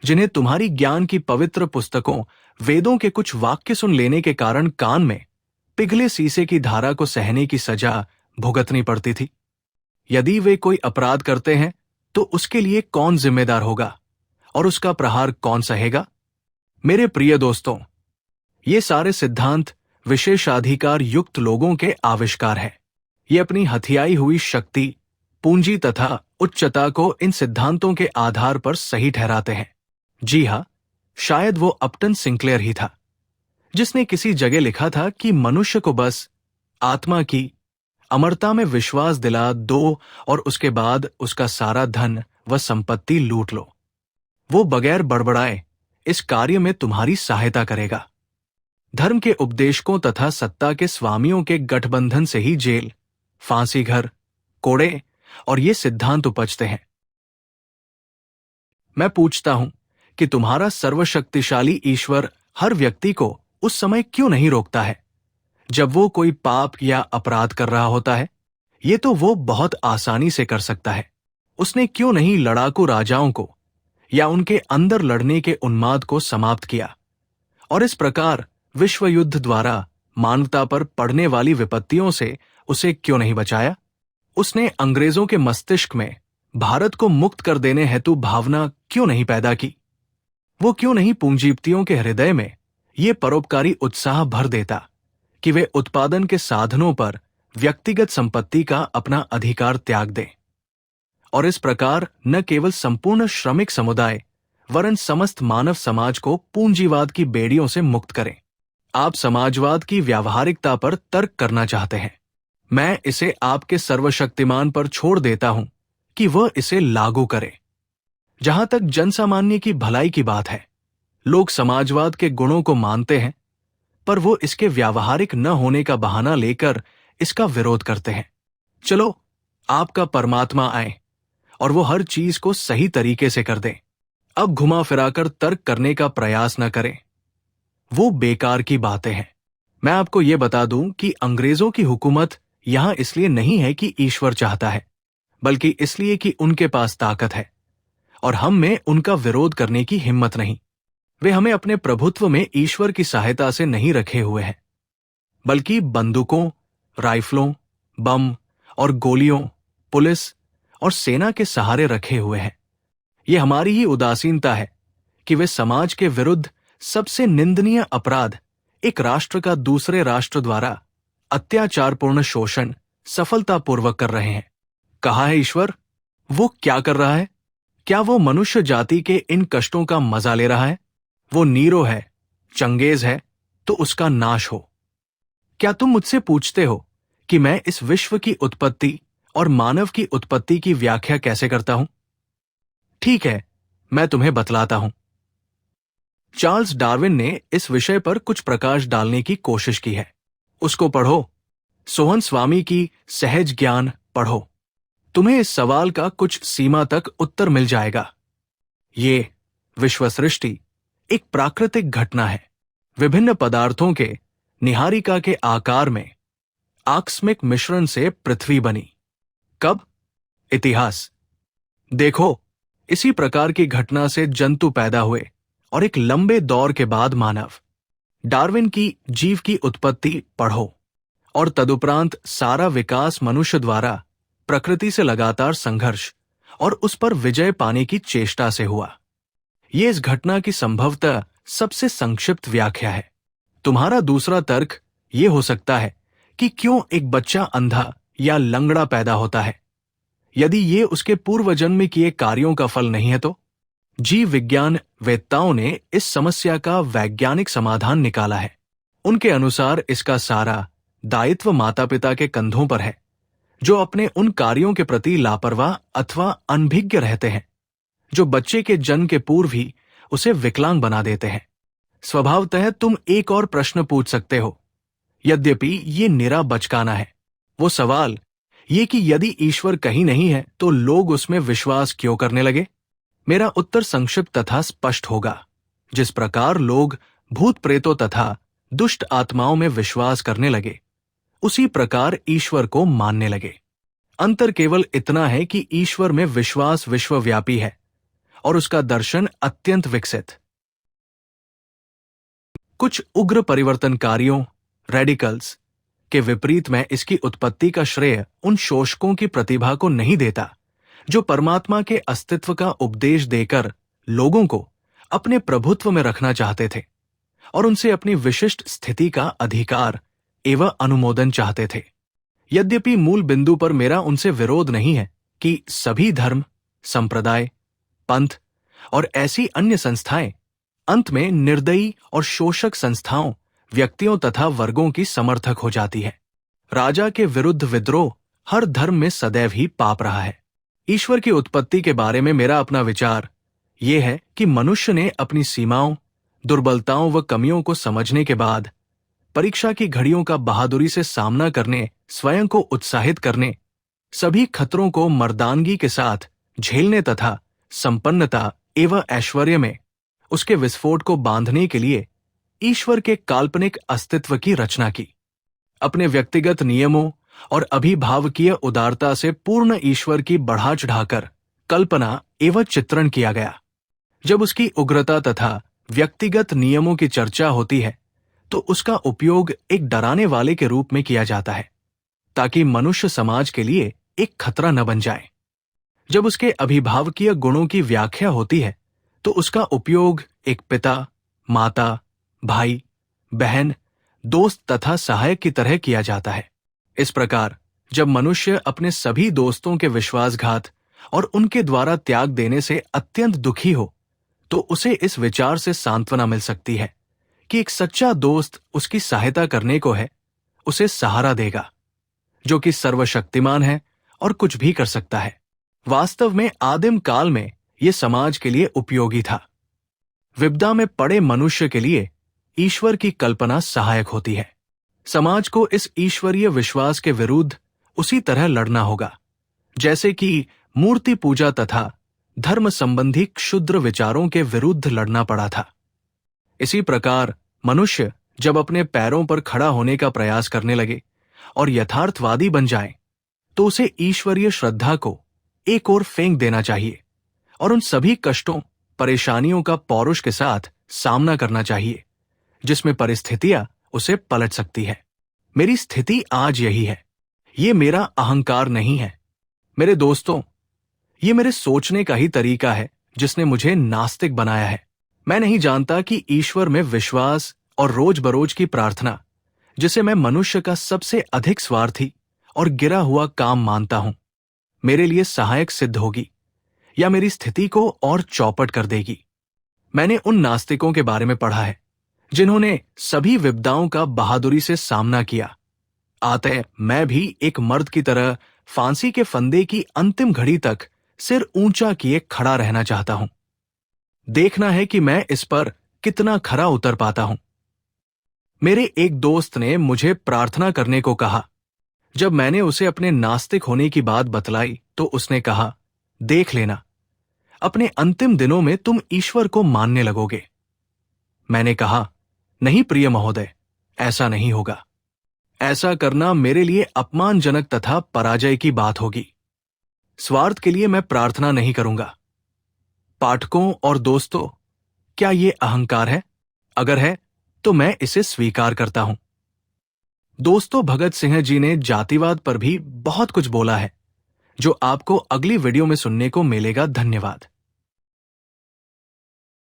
B: जिन्हें तुम्हारी ज्ञान की पवित्र पुस्तकों वेदों के कुछ वाक्य सुन लेने के कारण कान में पिघले शीशे की धारा को सहने की सजा भुगतनी पड़ती थी? यदि वे कोई अपराध करते हैं तो उसके लिए कौन जिम्मेदार होगा और उसका प्रहार कौन सहेगा? मेरे प्रिय दोस्तों, ये सारे सिद्धांत विशेषाधिकार युक्त लोगों के आविष्कार हैं। ये अपनी हथियाई हुई शक्ति, पूंजी तथा उच्चता को इन सिद्धांतों के आधार पर सही ठहराते हैं। जी हां, शायद वो अपटन सिंक्लेयर ही था जिसने किसी जगह लिखा था कि मनुष्य को बस आत्मा की अमरता में विश्वास दिला दो और उसके बाद उसका सारा धन व संपत्ति लूट लो। वो बगैर बड़बड़ाए इस कार्य में तुम्हारी सहायता करेगा। धर्म के उपदेशकों तथा सत्ता के स्वामियों के गठबंधन से ही जेल, फांसी घर, कोड़े और ये सिद्धांत उपजते हैं। मैं पूछता हूं कि तुम्हारा सर्वशक्तिशाली ईश्वर हर व्यक्ति को उस समय क्यों नहीं रोकता है जब वो कोई पाप या अपराध कर रहा होता है? ये तो वो बहुत आसानी से कर सकता है। उसने क्यों नहीं लड़ाकू राजाओं को या उनके अंदर लड़ने के उन्माद को समाप्त किया और इस प्रकार विश्व युद्ध द्वारा मानवता पर पड़ने वाली विपत्तियों से उसे क्यों नहीं बचाया? उसने अंग्रेजों के मस्तिष्क में भारत को मुक्त कर देने हेतु भावना क्यों नहीं पैदा की? वो क्यों नहीं पूंजीपतियों के हृदय में ये परोपकारी उत्साह भर देता कि वे उत्पादन के साधनों पर व्यक्तिगत संपत्ति का अपना अधिकार त्याग दें और इस प्रकार न केवल संपूर्ण श्रमिक समुदाय वरन समस्त मानव समाज को पूंजीवाद की बेड़ियों से मुक्त करें? आप समाजवाद की व्यावहारिकता पर तर्क करना चाहते हैं। मैं इसे आपके सर्वशक्तिमान पर छोड़ देता हूं कि वह इसे लागू करे। जहां तक जनसामान्य की भलाई की बात है, लोग समाजवाद के गुणों को मानते हैं, पर वो इसके व्यावहारिक न होने का बहाना लेकर इसका विरोध करते हैं। चलो, आपका परमात्मा आए और वो हर चीज को सही तरीके से कर दे। अब घुमा फिराकर तर्क करने का प्रयास न करें, वो बेकार की बातें हैं। मैं आपको ये बता दूं कि अंग्रेजों की हुकूमत यहां इसलिए नहीं है कि ईश्वर चाहता है, बल्कि इसलिए कि उनके पास ताकत है और हम में उनका विरोध करने की हिम्मत नहीं। वे हमें अपने प्रभुत्व में ईश्वर की सहायता से नहीं रखे हुए हैं, बल्कि बंदूकों, राइफलों, बम और गोलियों, पुलिस और सेना के सहारे रखे हुए हैं। ये हमारी ही उदासीनता है कि वे समाज के विरुद्ध सबसे निंदनीय अपराध, एक राष्ट्र का दूसरे राष्ट्र द्वारा अत्याचारपूर्ण शोषण सफलतापूर्वक कर रहे हैं। कहा है ईश्वर? वो क्या कर रहा है? क्या वो मनुष्य जाति के इन कष्टों का मजा ले रहा है? वो नीरो है, चंगेज है, तो उसका नाश हो। क्या तुम मुझसे पूछते हो कि मैं इस विश्व की उत्पत्ति और मानव की उत्पत्ति की व्याख्या कैसे करता हूं? ठीक है, मैं तुम्हें बतलाता हूं। चार्ल्स डार्विन ने इस विषय पर कुछ प्रकाश डालने की कोशिश की है। उसको पढ़ो। सोहन स्वामी की सहज ज्ञान पढ़ो। तुम्हें इस सवाल का कुछ सीमा तक उत्तर मिल जाएगा। ये विश्व सृष्टि एक प्राकृतिक घटना है। विभिन्न पदार्थों के निहारिका के आकार में आकस्मिक मिश्रण से पृथ्वी बनी। कब? इतिहास। देखो, इसी प्रकार की घटना से जंतु पैदा हुए और एक लंबे दौर के बाद मानव। डार्विन की जीव की उत्पत्ति पढ़ो और तदुपरांत सारा विकास मनुष्य द्वारा प्रकृति से लगातार संघर्ष और उस पर विजय पाने की चेष्टा से हुआ। ये इस घटना की संभवतः सबसे संक्षिप्त व्याख्या है। तुम्हारा दूसरा तर्क ये हो सकता है कि क्यों एक बच्चा अंधा या लंगड़ा पैदा होता है? यदि ये उसके पूर्व जन्म में किए कार्यों का फल नहीं है तो? जीव विज्ञान वेत्ताओं ने इस समस्या का वैज्ञानिक समाधान निकाला है। उनके अनुसार इसका सारा दायित्व माता पिता के कंधों पर है, जो अपने उन कार्यों के प्रति लापरवाह अथवा अनभिज्ञ रहते हैं, जो बच्चे के जन्म के पूर्व ही उसे विकलांग बना देते हैं। स्वभावतः तुम एक और प्रश्न पूछ सकते हो, यद्यपि ये निरा बचकाना है। वो सवाल ये कि यदि ईश्वर कहीं नहीं है तो लोग उसमें विश्वास क्यों करने लगे? मेरा उत्तर संक्षिप्त तथा स्पष्ट होगा। जिस प्रकार लोग भूत प्रेतों तथा दुष्ट आत्माओं में विश्वास करने लगे, उसी प्रकार ईश्वर को मानने लगे। अंतर केवल इतना है कि ईश्वर में विश्वास विश्वव्यापी है और उसका दर्शन अत्यंत विकसित। कुछ उग्र परिवर्तनकारियों, रेडिकल्स के विपरीत मैं इसकी उत्पत्ति का श्रेय उन शोषकों की प्रतिभा को नहीं देता, जो परमात्मा के अस्तित्व का उपदेश देकर लोगों को अपने प्रभुत्व में रखना चाहते थे और उनसे अपनी विशिष्ट स्थिति का अधिकार एवं अनुमोदन चाहते थे। यद्यपि मूल बिंदु पर मेरा उनसे विरोध नहीं है कि सभी धर्म, संप्रदाय, पंथ और ऐसी अन्य संस्थाएं अंत में निर्दयी और शोषक संस्थाओं, व्यक्तियों तथा वर्गों की समर्थक हो जाती है। राजा के विरुद्ध विद्रोह हर धर्म में सदैव ही पाप रहा है। ईश्वर की उत्पत्ति के बारे में मेरा अपना विचार यह है कि मनुष्य ने अपनी सीमाओं, दुर्बलताओं व कमियों को समझने के बाद परीक्षा की घड़ियों का बहादुरी से सामना करने, स्वयं को उत्साहित करने, सभी खतरों को मर्दानगी के साथ झेलने तथा संपन्नता एवं ऐश्वर्य में उसके विस्फोट को बांधने के लिए ईश्वर के काल्पनिक अस्तित्व की रचना की। अपने व्यक्तिगत नियमों और अभिभावकीय उदारता से पूर्ण ईश्वर की बढ़ा चढ़ाकर कल्पना एवं चित्रण किया गया। जब उसकी उग्रता तथा व्यक्तिगत नियमों की चर्चा होती है तो उसका उपयोग एक डराने वाले के रूप में किया जाता है, ताकि मनुष्य समाज के लिए एक खतरा न बन जाए। जब उसके अभिभावकीय गुणों की व्याख्या होती है तो उसका उपयोग एक पिता, माता, भाई, बहन, दोस्त तथा सहायक की तरह किया जाता है। इस प्रकार जब मनुष्य अपने सभी दोस्तों के विश्वासघात और उनके द्वारा त्याग देने से अत्यंत दुखी हो तो उसे इस विचार से सांत्वना मिल सकती है कि एक सच्चा दोस्त उसकी सहायता करने को है, उसे सहारा देगा, जो कि सर्वशक्तिमान है और कुछ भी कर सकता है। वास्तव में आदिम काल में यह समाज के लिए उपयोगी था। विपदा में पड़े मनुष्य के लिए ईश्वर की कल्पना सहायक होती है। समाज को इस ईश्वरीय विश्वास के विरुद्ध उसी तरह लड़ना होगा जैसे कि मूर्ति पूजा तथा धर्म संबंधी क्षुद्र विचारों के विरुद्ध लड़ना पड़ा था। इसी प्रकार मनुष्य जब अपने पैरों पर खड़ा होने का प्रयास करने लगे और यथार्थवादी बन जाए तो उसे ईश्वरीय श्रद्धा को एक ओर फेंक देना चाहिए और उन सभी कष्टों, परेशानियों का पौरुष के साथ सामना करना चाहिए जिसमें परिस्थितियां उसे पलट सकती है। मेरी स्थिति आज यही है। ये मेरा अहंकार नहीं है। मेरे दोस्तों, ये मेरे सोचने का ही तरीका है जिसने मुझे नास्तिक बनाया है। मैं नहीं जानता कि ईश्वर में विश्वास और रोज बरोज की प्रार्थना, जिसे मैं मनुष्य का सबसे अधिक स्वार्थी और गिरा हुआ काम मानता हूं, मेरे लिए सहायक सिद्ध होगी या मेरी स्थिति को और चौपट कर देगी। मैंने उन नास्तिकों के बारे में पढ़ा है जिन्होंने सभी विपदाओं का बहादुरी से सामना किया। अतः मैं भी एक मर्द की तरह फांसी के फंदे की अंतिम घड़ी तक सिर ऊंचा किए खड़ा रहना चाहता हूं। देखना है कि मैं इस पर कितना खरा उतर पाता हूं। मेरे एक दोस्त ने मुझे प्रार्थना करने को कहा। जब मैंने उसे अपने नास्तिक होने की बात बतलाई तो उसने कहा, देख लेना, अपने अंतिम दिनों में तुम ईश्वर को मानने लगोगे। मैंने कहा, नहीं प्रिय महोदय, ऐसा नहीं होगा। ऐसा करना मेरे लिए अपमानजनक तथा पराजय की बात होगी। स्वार्थ के लिए मैं प्रार्थना नहीं करूंगा। पाठकों और दोस्तों, क्या ये अहंकार है? अगर है तो मैं इसे स्वीकार करता हूं। दोस्तों, भगत सिंह जी ने जातिवाद पर भी बहुत कुछ बोला है, जो आपको अगली वीडियो में सुनने को मिलेगा। धन्यवाद।